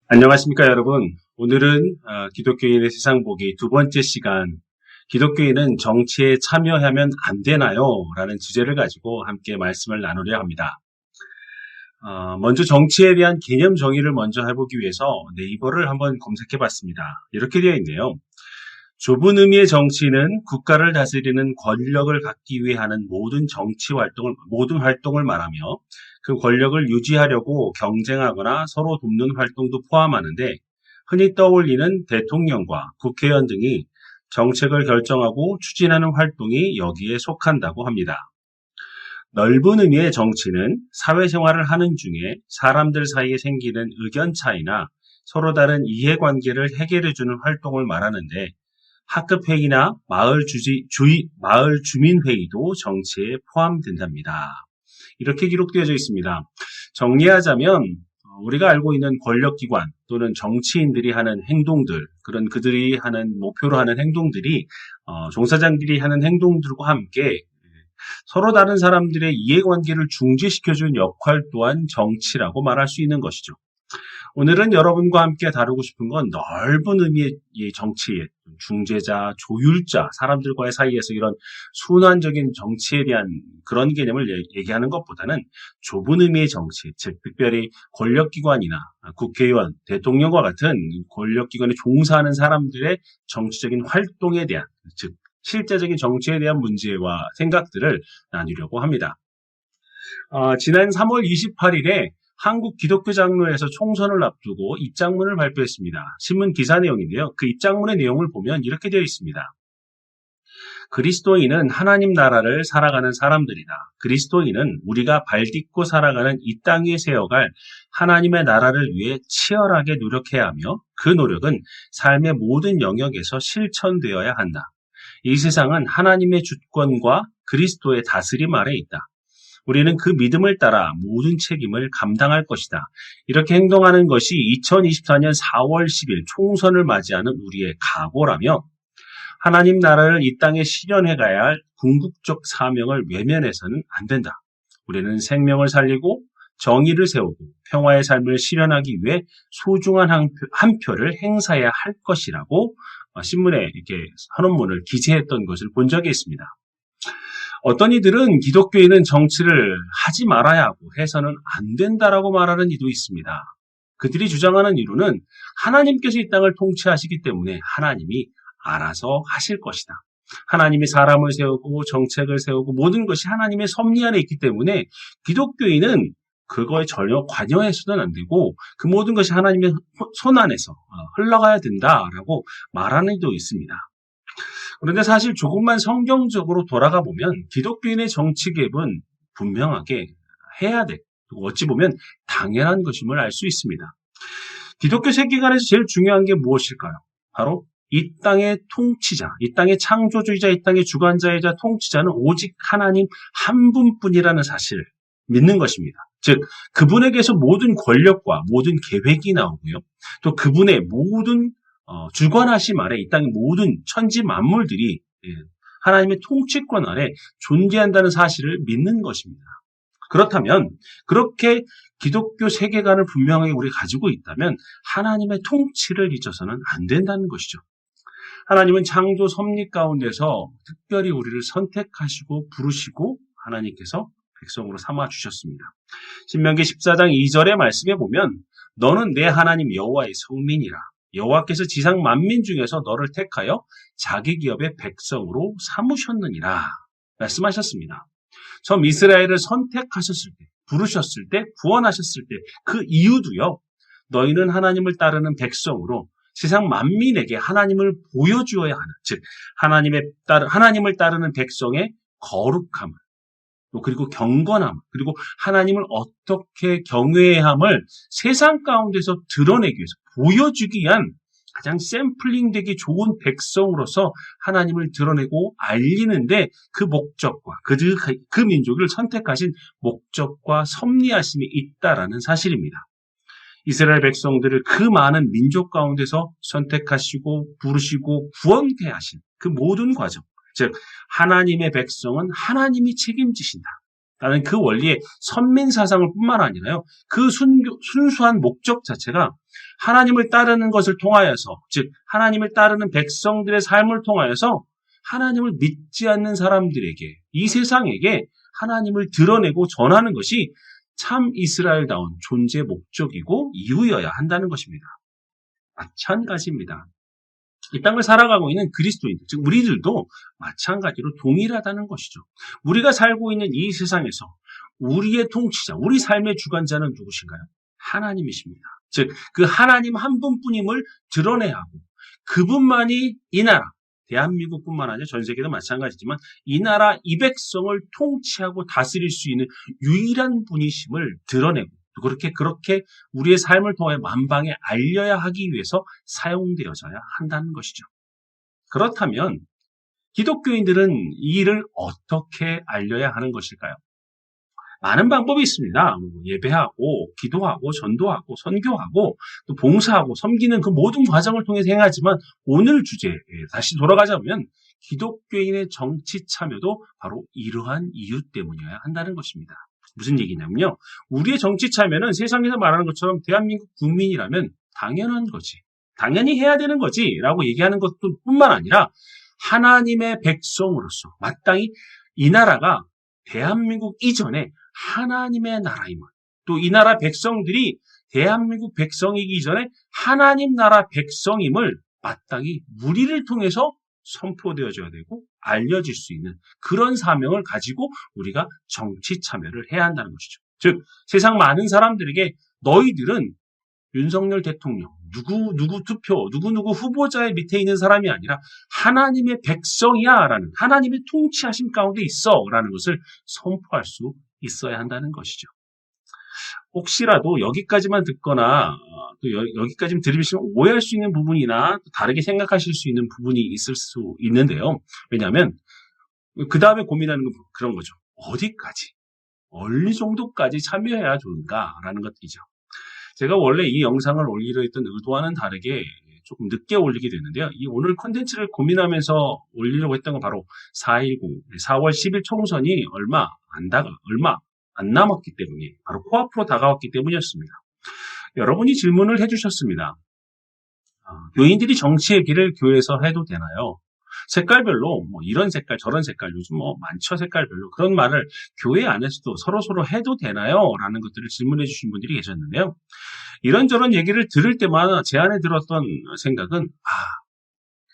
안녕하십니까, 여러분. 오늘은 기독교인의 세상 보기 두 번째 시간, 기독교인은 정치에 참여하면 안 되나요? 라는 주제를 가지고 함께 말씀을 나누려 합니다. 먼저 정치에 대한 개념 정의를 먼저 해보기 위해서 네이버를 한번 검색해 봤습니다. 이렇게 되어 있네요. 좁은 의미의 정치는 국가를 다스리는 권력을 갖기 위해 하는 모든 활동을 말하며 그 권력을 유지하려고 경쟁하거나 서로 돕는 활동도 포함하는데 흔히 떠올리는 대통령과 국회의원 등이 정책을 결정하고 추진하는 활동이 여기에 속한다고 합니다. 넓은 의미의 정치는 사회생활을 하는 중에 사람들 사이에 생기는 의견 차이나 서로 다른 이해관계를 해결해주는 활동을 말하는데 학급회의나 마을 주민회의도 정치에 포함된답니다. 이렇게 기록되어져 있습니다. 정리하자면 우리가 알고 있는 권력기관 또는 정치인들이 하는 행동들, 그런 그들이 하는 목표로 하는 행동들이 종사자들이 하는 행동들과 함께 서로 다른 사람들의 이해관계를 중재시켜주는 역할 또한 정치라고 말할 수 있는 것이죠. 오늘은 여러분과 함께 다루고 싶은 건 넓은 의미의 이 정치의 중재자, 조율자, 사람들과의 사이에서 이런 순환적인 정치에 대한 그런 개념을 얘기하는 것보다는 좁은 의미의 정치, 즉 특별히 권력기관이나 국회의원, 대통령과 같은 권력기관에 종사하는 사람들의 정치적인 활동에 대한, 즉 실제적인 정치에 대한 문제와 생각들을 나누려고 합니다. 지난 3월 28일에 한국 기독교 장로회에서 총선을 앞두고 입장문을 발표했습니다. 신문 기사 내용인데요. 그 입장문의 내용을 보면 이렇게 되어 있습니다. 그리스도인은 하나님 나라를 살아가는 사람들이다. 그리스도인은 우리가 발딛고 살아가는 이 땅 위에 세워갈 하나님의 나라를 위해 치열하게 노력해야 하며 그 노력은 삶의 모든 영역에서 실천되어야 한다. 이 세상은 하나님의 주권과 그리스도의 다스림 아래 있다. 우리는 그 믿음을 따라 모든 책임을 감당할 것이다. 이렇게 행동하는 것이 2024년 4월 10일 총선을 맞이하는 우리의 각오라며 하나님 나라를 이 땅에 실현해 가야 할 궁극적 사명을 외면해서는 안 된다. 우리는 생명을 살리고 정의를 세우고 평화의 삶을 실현하기 위해 소중한 한 표를 행사해야 할 것이라고 신문에 이렇게 선언문을 기재했던 것을 본 적이 있습니다. 어떤 이들은 기독교인은 정치를 하지 말아야 하고 해서는 안 된다라고 말하는 이도 있습니다. 그들이 주장하는 이유는 하나님께서 이 땅을 통치하시기 때문에 하나님이 알아서 하실 것이다. 하나님이 사람을 세우고 정책을 세우고 모든 것이 하나님의 섭리 안에 있기 때문에 기독교인은 그거에 전혀 관여해서는 안 되고 그 모든 것이 하나님의 손 안에서 흘러가야 된다라고 말하는 이도 있습니다. 그런데 사실 조금만 성경적으로 돌아가 보면 기독교인의 정치 개입은 분명하게 해야 돼. 어찌 보면 당연한 것임을 알 수 있습니다. 기독교 세계관에서 제일 중요한 게 무엇일까요? 바로 이 땅의 통치자, 이 땅의 창조주이자 이 땅의 주관자이자 통치자는 오직 하나님 한 분뿐이라는 사실을 믿는 것입니다. 즉 그분에게서 모든 권력과 모든 계획이 나오고요. 또 그분의 모든 주관하심 아래 이 땅의 모든 천지 만물들이 하나님의 통치권 아래 존재한다는 사실을 믿는 것입니다. 그렇다면 그렇게 기독교 세계관을 분명하게 우리가 가지고 있다면 하나님의 통치를 잊어서는 안 된다는 것이죠. 하나님은 창조 섭리 가운데서 특별히 우리를 선택하시고 부르시고 하나님께서 백성으로 삼아주셨습니다. 신명기 14장 2절의 말씀에 보면 너는 내 하나님 여호와의 성민이라. 여호와께서 지상 만민 중에서 너를 택하여 자기 기업의 백성으로 삼으셨느니라 말씀하셨습니다. 처음 이스라엘을 선택하셨을 때, 부르셨을 때, 구원하셨을 때 그 이유도요. 너희는 하나님을 따르는 백성으로 세상 만민에게 하나님을 보여주어야 하는, 즉 하나님을 따르는 백성의 거룩함을 그리고 경건함, 그리고 하나님을 어떻게 경외해야 함을 세상 가운데서 드러내기 위해서 보여주기 위한 가장 샘플링 되기 좋은 백성으로서 하나님을 드러내고 알리는데 그 목적과 그 민족을 선택하신 목적과 섭리하심이 있다라는 사실입니다. 이스라엘 백성들을 그 많은 민족 가운데서 선택하시고 부르시고 구원케 하신 그 모든 과정, 즉 하나님의 백성은 하나님이 책임지신다. 라는 그 원리의 선민 사상을 뿐만 아니라요. 그 순수한 목적 자체가 하나님을 따르는 것을 통하여서, 즉 하나님을 따르는 백성들의 삶을 통하여서 하나님을 믿지 않는 사람들에게, 이 세상에게 하나님을 드러내고 전하는 것이 참 이스라엘다운 존재 목적이고 이유여야 한다는 것입니다. 마찬가지입니다. 이 땅을 살아가고 있는 그리스도인들, 즉 우리들도 마찬가지로 동일하다는 것이죠. 우리가 살고 있는 이 세상에서 우리의 통치자, 우리 삶의 주관자는 누구신가요? 하나님이십니다. 즉 그 하나님 한 분뿐임을 드러내야 하고, 그분만이 이 나라, 대한민국뿐만 아니라 전 세계도 마찬가지지만 이 나라 이 백성을 통치하고 다스릴 수 있는 유일한 분이심을 드러내고, 그렇게 우리의 삶을 통해 만방에 알려야 하기 위해서 사용되어져야 한다는 것이죠. 그렇다면 기독교인들은 이 일을 어떻게 알려야 하는 것일까요? 많은 방법이 있습니다. 예배하고, 기도하고, 전도하고, 선교하고, 또 봉사하고, 섬기는 그 모든 과정을 통해서 행하지만 오늘 주제에 다시 돌아가자면 기독교인의 정치 참여도 바로 이러한 이유 때문이어야 한다는 것입니다. 무슨 얘기냐면요. 우리의 정치 참여는 세상에서 말하는 것처럼 대한민국 국민이라면 당연한 거지, 당연히 해야 되는 거지 라고 얘기하는 것도 뿐만 아니라 하나님의 백성으로서 마땅히 이 나라가 대한민국 이전에 하나님의 나라임을, 또 이 나라 백성들이 대한민국 백성이기 전에 하나님 나라 백성임을 마땅히 무리를 통해서 선포되어져야 되고 알려질 수 있는 그런 사명을 가지고 우리가 정치 참여를 해야 한다는 것이죠. 즉 세상 많은 사람들에게 너희들은 윤석열 대통령, 누구 투표, 누구 후보자의 밑에 있는 사람이 아니라 하나님의 백성이야 라는, 하나님의 통치하심 가운데 있어 라는 것을 선포할 수 있어야 한다는 것이죠. 혹시라도 여기까지만 듣거나 또 여기까지 들으시면 오해할 수 있는 부분이나 다르게 생각하실 수 있는 부분이 있을 수 있는데요. 왜냐하면 그 다음에 고민하는 건 그런 거죠. 어디까지, 어느 정도까지 참여해야 좋은가라는 것이죠. 제가 원래 이 영상을 올리려 했던 의도와는 다르게 조금 늦게 올리게 됐는데요. 이 오늘 컨텐츠를 고민하면서 올리려고 했던 건 바로 4.10, 4월 10일 총선이 얼마 안 남았기 때문에, 바로 코앞으로 다가왔기 때문이었습니다. 여러분이 질문을 해주셨습니다. 교인들이 정치의 길을 교회에서 해도 되나요? 색깔별로 이런 색깔 저런 색깔 요즘 많죠. 색깔별로 그런 말을 교회 안에서도 서로 해도 되나요? 라는 것들을 질문해 주신 분들이 계셨는데요. 이런저런 얘기를 들을 때마다 제 안에 들었던 생각은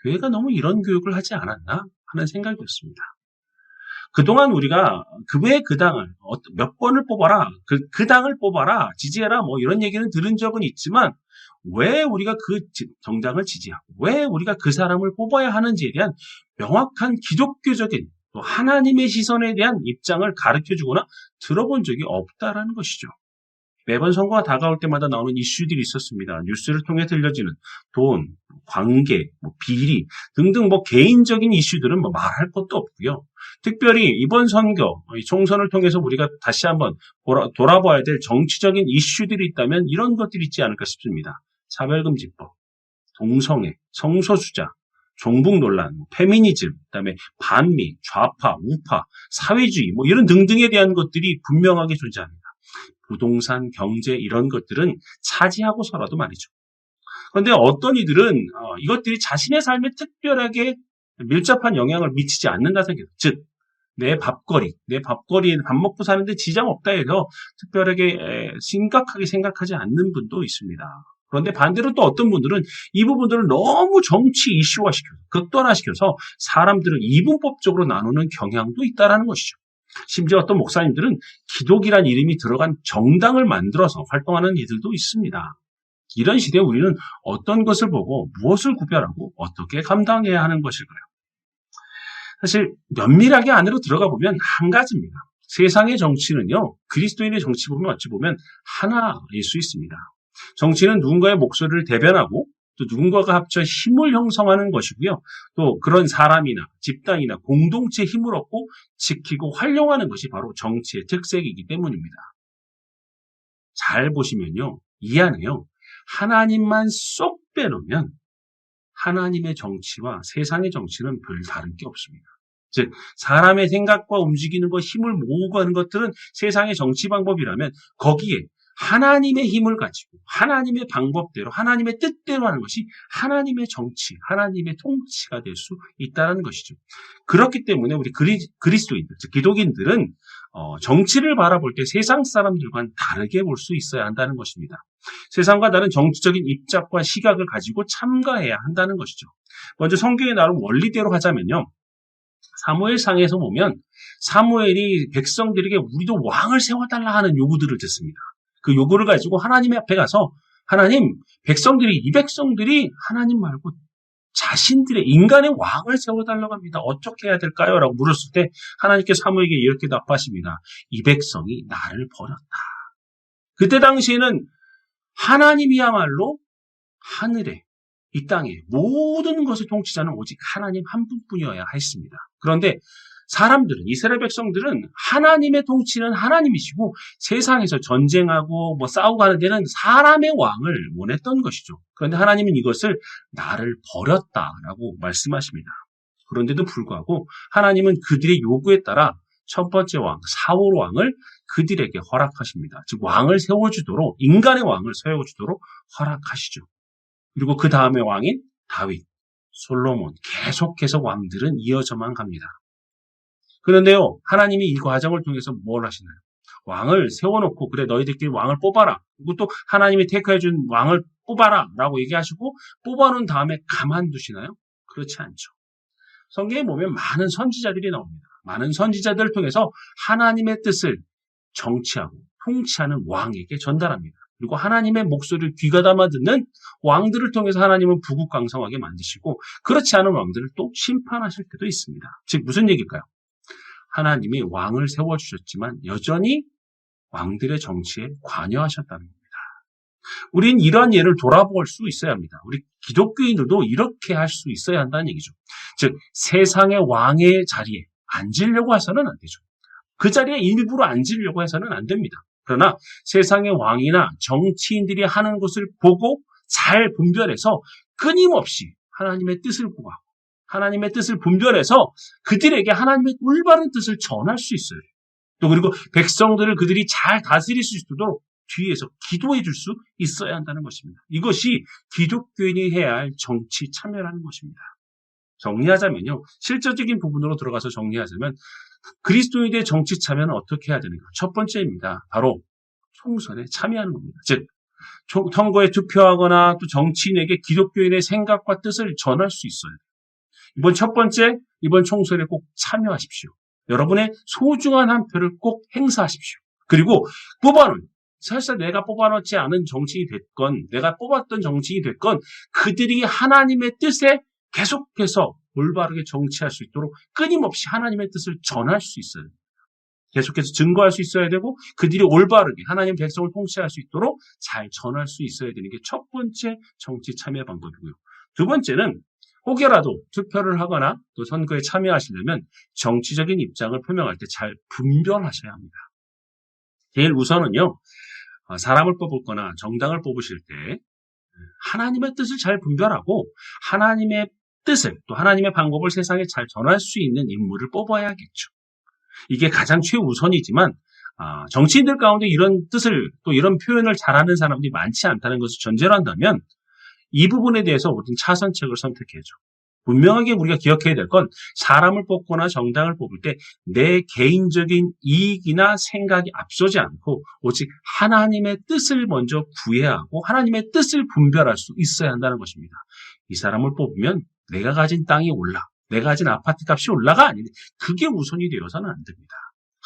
교회가 너무 이런 교육을 하지 않았나 하는 생각이었습니다. 그동안 우리가 그 당을 몇 번을 뽑아라, 그 당을 뽑아라, 지지해라 이런 얘기는 들은 적은 있지만 왜 우리가 그 정당을 지지하고 왜 우리가 그 사람을 뽑아야 하는지에 대한 명확한 기독교적인 또 하나님의 시선에 대한 입장을 가르쳐주거나 들어본 적이 없다라는 것이죠. 매번 선거가 다가올 때마다 나오는 이슈들이 있었습니다. 뉴스를 통해 들려지는 돈, 관계, 비리 등등 개인적인 이슈들은 말할 것도 없고요. 특별히 이번 선거, 총선을 통해서 우리가 다시 한번 돌아봐야 될 정치적인 이슈들이 있다면 이런 것들이 있지 않을까 싶습니다. 차별금지법, 동성애, 성소수자, 종북 논란, 페미니즘, 그다음에 반미, 좌파, 우파, 사회주의 이런 등등에 대한 것들이 분명하게 존재합니다. 부동산, 경제 이런 것들은 차지하고서라도 말이죠. 그런데 어떤 이들은 이것들이 자신의 삶에 특별하게 밀접한 영향을 미치지 않는다 생각해요. 즉 내 밥거리에 밥 먹고 사는데 지장 없다 해서 특별하게 심각하게 생각하지 않는 분도 있습니다. 그런데 반대로 또 어떤 분들은 이 부분들을 너무 정치 이슈화시켜서 극단화시켜서 사람들을 이분법적으로 나누는 경향도 있다는 것이죠. 심지어 어떤 목사님들은 기독이란 이름이 들어간 정당을 만들어서 활동하는 이들도 있습니다. 이런 시대에 우리는 어떤 것을 보고 무엇을 구별하고 어떻게 감당해야 하는 것일까요? 사실 면밀하게 안으로 들어가 보면 한 가지입니다. 세상의 정치는요, 그리스도인의 정치 보면 어찌 보면 하나일 수 있습니다. 정치는 누군가의 목소리를 대변하고 또 누군가가 합쳐 힘을 형성하는 것이고요. 또 그런 사람이나 집단이나 공동체의 힘을 얻고 지키고 활용하는 것이 바로 정치의 특색이기 때문입니다. 잘 보시면요, 이 안에요, 하나님만 쏙 빼놓으면 하나님의 정치와 세상의 정치는 별 다른 게 없습니다. 즉 사람의 생각과 움직이는 것, 힘을 모으고 하는 것들은 세상의 정치 방법이라면 거기에 하나님의 힘을 가지고 하나님의 방법대로 하나님의 뜻대로 하는 것이 하나님의 정치, 하나님의 통치가 될 수 있다는 것이죠. 그렇기 때문에 우리 그리스도인들, 즉 기독인들은 정치를 바라볼 때 세상 사람들과는 다르게 볼 수 있어야 한다는 것입니다. 세상과 다른 정치적인 입장과 시각을 가지고 참가해야 한다는 것이죠. 먼저 성경에 나온 원리대로 하자면요. 사무엘상에서 보면 사무엘이 백성들에게 우리도 왕을 세워달라 하는 요구들을 듣습니다. 그 요구를 가지고 하나님 앞에 가서 하나님, 이 백성들이 하나님 말고 자신들의 인간의 왕을 세워달라고 합니다. 어떻게 해야 될까요? 라고 물었을 때 하나님께서 사무엘에게 이렇게 답하십니다. 이 백성이 나를 버렸다. 그때 당시에는 하나님이야말로 하늘에 이 땅에 모든 것을 통치자는 오직 하나님 한 분뿐이어야 했습니다. 그런데 사람들은, 이스라엘 백성들은 하나님의 통치는 하나님이시고 세상에서 전쟁하고 싸우고 하는 데는 사람의 왕을 원했던 것이죠. 그런데 하나님은 이것을 나를 버렸다라고 말씀하십니다. 그런데도 불구하고 하나님은 그들의 요구에 따라 첫 번째 왕, 사울 왕을 그들에게 허락하십니다. 즉 왕을 세워주도록, 인간의 왕을 세워주도록 허락하시죠. 그리고 그 다음에 왕인 다윗, 솔로몬, 계속해서 왕들은 이어져만 갑니다. 그런데요, 하나님이 이 과정을 통해서 뭘 하시나요? 왕을 세워놓고, 그래, 너희들끼리 왕을 뽑아라. 그리고 또 하나님이 택해준 왕을 뽑아라. 라고 얘기하시고, 뽑아놓은 다음에 가만두시나요? 그렇지 않죠. 성경에 보면 많은 선지자들이 나옵니다. 많은 선지자들을 통해서 하나님의 뜻을 정치하고 통치하는 왕에게 전달합니다. 그리고 하나님의 목소리를 귀가 담아 듣는 왕들을 통해서 하나님은 부국강성하게 만드시고, 그렇지 않은 왕들을 또 심판하실 때도 있습니다. 즉 무슨 얘기일까요? 하나님이 왕을 세워주셨지만 여전히 왕들의 정치에 관여하셨다는 겁니다. 우린 이러한 예를 돌아볼 수 있어야 합니다. 우리 기독교인들도 이렇게 할 수 있어야 한다는 얘기죠. 즉 세상의 왕의 자리에 앉으려고 해서는 안 되죠. 그 자리에 일부러 앉으려고 해서는 안 됩니다. 그러나 세상의 왕이나 정치인들이 하는 것을 보고 잘 분별해서 끊임없이 하나님의 뜻을 구하고 하나님의 뜻을 분별해서 그들에게 하나님의 올바른 뜻을 전할 수 있어요. 또 그리고 백성들을 그들이 잘 다스릴 수 있도록 뒤에서 기도해 줄 수 있어야 한다는 것입니다. 이것이 기독교인이 해야 할 정치 참여라는 것입니다. 정리하자면요. 실질적인 부분으로 들어가서 정리하자면 그리스도인의 정치 참여는 어떻게 해야 되는가? 첫 번째입니다. 바로 총선에 참여하는 겁니다. 즉 선거에 투표하거나 또 정치인에게 기독교인의 생각과 뜻을 전할 수 있어요. 이번 총선에 꼭 참여하십시오. 여러분의 소중한 한 표를 꼭 행사하십시오. 그리고 사실 내가 뽑아놓지 않은 정치인이 됐건 내가 뽑았던 정치인이 됐건 그들이 하나님의 뜻에 계속해서 올바르게 정치할 수 있도록 끊임없이 하나님의 뜻을 전할 수 있어요. 계속해서 증거할 수 있어야 되고 그들이 올바르게 하나님 백성을 통치할 수 있도록 잘 전할 수 있어야 되는 게 첫 번째 정치 참여 방법이고요. 두 번째는 혹여라도 투표를 하거나 또 선거에 참여하시려면 정치적인 입장을 표명할 때 잘 분별하셔야 합니다. 제일 우선은요. 사람을 뽑을 거나 정당을 뽑으실 때 하나님의 뜻을 잘 분별하고 하나님의 뜻을 또 하나님의 방법을 세상에 잘 전할 수 있는 인물을 뽑아야겠죠. 이게 가장 최우선이지만 정치인들 가운데 이런 뜻을 또 이런 표현을 잘하는 사람들이 많지 않다는 것을 전제로 한다면 이 부분에 대해서 우리는 차선책을 선택해야죠. 분명하게 우리가 기억해야 될 건 사람을 뽑거나 정당을 뽑을 때 내 개인적인 이익이나 생각이 앞서지 않고 오직 하나님의 뜻을 먼저 구해야 하고 하나님의 뜻을 분별할 수 있어야 한다는 것입니다. 이 사람을 뽑으면 내가 가진 땅이 내가 가진 아파트 값이 올라가 아니네. 그게 우선이 되어서는 안 됩니다.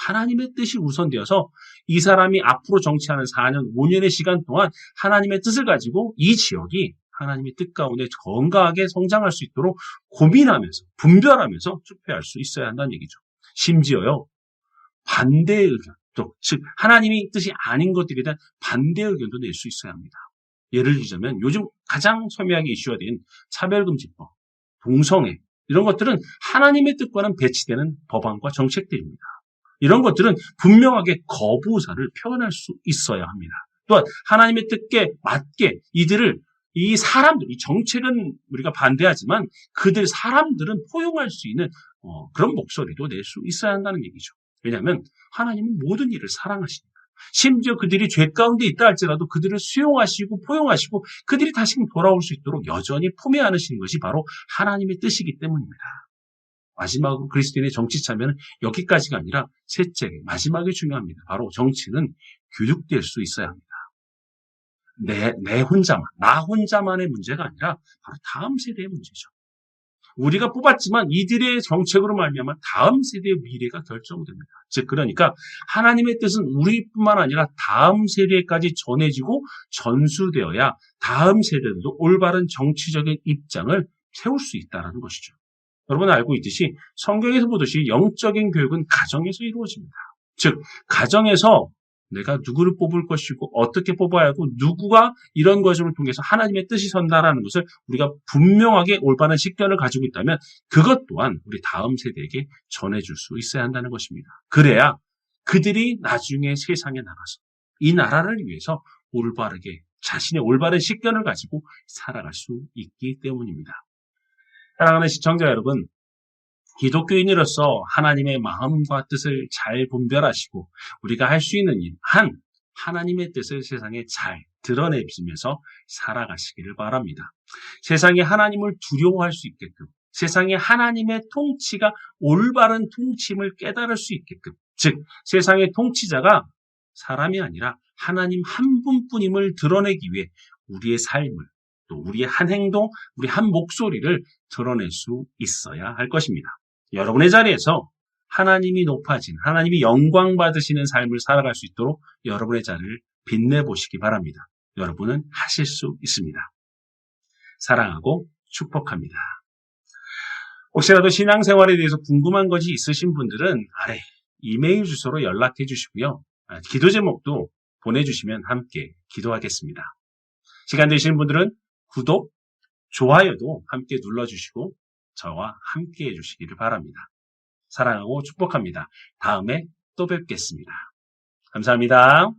하나님의 뜻이 우선되어서 이 사람이 앞으로 정치하는 4년, 5년의 시간 동안 하나님의 뜻을 가지고 이 지역이 하나님의 뜻 가운데 건강하게 성장할 수 있도록 고민하면서 분별하면서 투표할 수 있어야 한다는 얘기죠. 심지어요. 반대 의견, 즉 하나님의 뜻이 아닌 것들에 대한 반대 의견도 낼 수 있어야 합니다. 예를 들자면 요즘 가장 첨예하게 이슈가 된 차별금지법, 동성애 이런 것들은 하나님의 뜻과는 배치되는 법안과 정책들입니다. 이런 것들은 분명하게 거부 의사를 표현할 수 있어야 합니다. 또한 하나님의 뜻에 맞게 이들을 이 사람들, 이 정책은 우리가 반대하지만 사람들은 포용할 수 있는 그런 목소리도 낼 수 있어야 한다는 얘기죠. 왜냐하면 하나님은 모든 일을 사랑하시니까. 심지어 그들이 죄 가운데 있다 할지라도 그들을 수용하시고 포용하시고 그들이 다시금 돌아올 수 있도록 여전히 품에 안으시는 것이 바로 하나님의 뜻이기 때문입니다. 마지막으로 그리스도인의 정치 참여는 여기까지가 아니라 셋째, 마지막에 중요합니다. 바로 정치는 교육될 수 있어야 합니다. 나 혼자만의 문제가 아니라 바로 다음 세대의 문제죠. 우리가 뽑았지만 이들의 정책으로 말미암아 다음 세대의 미래가 결정됩니다. 즉 그러니까 하나님의 뜻은 우리뿐만 아니라 다음 세대까지 전해지고 전수되어야 다음 세대들도 올바른 정치적인 입장을 세울 수 있다는 것이죠. 여러분 알고 있듯이 성경에서 보듯이 영적인 교육은 가정에서 이루어집니다. 즉 가정에서 내가 누구를 뽑을 것이고 어떻게 뽑아야 하고 누구가 이런 것을 통해서 하나님의 뜻이 선다라는 것을 우리가 분명하게 올바른 식견을 가지고 있다면 그것 또한 우리 다음 세대에게 전해줄 수 있어야 한다는 것입니다. 그래야 그들이 나중에 세상에 나가서 이 나라를 위해서 올바르게 자신의 올바른 식견을 가지고 살아갈 수 있기 때문입니다. 사랑하는 시청자 여러분, 기독교인으로서 하나님의 마음과 뜻을 잘 분별하시고 우리가 할 수 있는 일, 하나님의 뜻을 세상에 잘 드러내면서 살아가시기를 바랍니다. 세상에 하나님을 두려워할 수 있게끔, 세상에 하나님의 통치가 올바른 통치임을 깨달을 수 있게끔, 즉 세상의 통치자가 사람이 아니라 하나님 한 분뿐임을 드러내기 위해 우리의 삶을 또 우리의 한 행동, 우리 한 목소리를 드러낼 수 있어야 할 것입니다. 여러분의 자리에서 하나님이 높아진, 하나님이 영광 받으시는 삶을 살아갈 수 있도록 여러분의 자리를 빛내보시기 바랍니다. 여러분은 하실 수 있습니다. 사랑하고 축복합니다. 혹시라도 신앙생활에 대해서 궁금한 것이 있으신 분들은 아래 이메일 주소로 연락해 주시고요. 기도 제목도 보내주시면 함께 기도하겠습니다. 시간 되시는 분들은 구독, 좋아요도 함께 눌러주시고 저와 함께 해주시기를 바랍니다. 사랑하고 축복합니다. 다음에 또 뵙겠습니다. 감사합니다.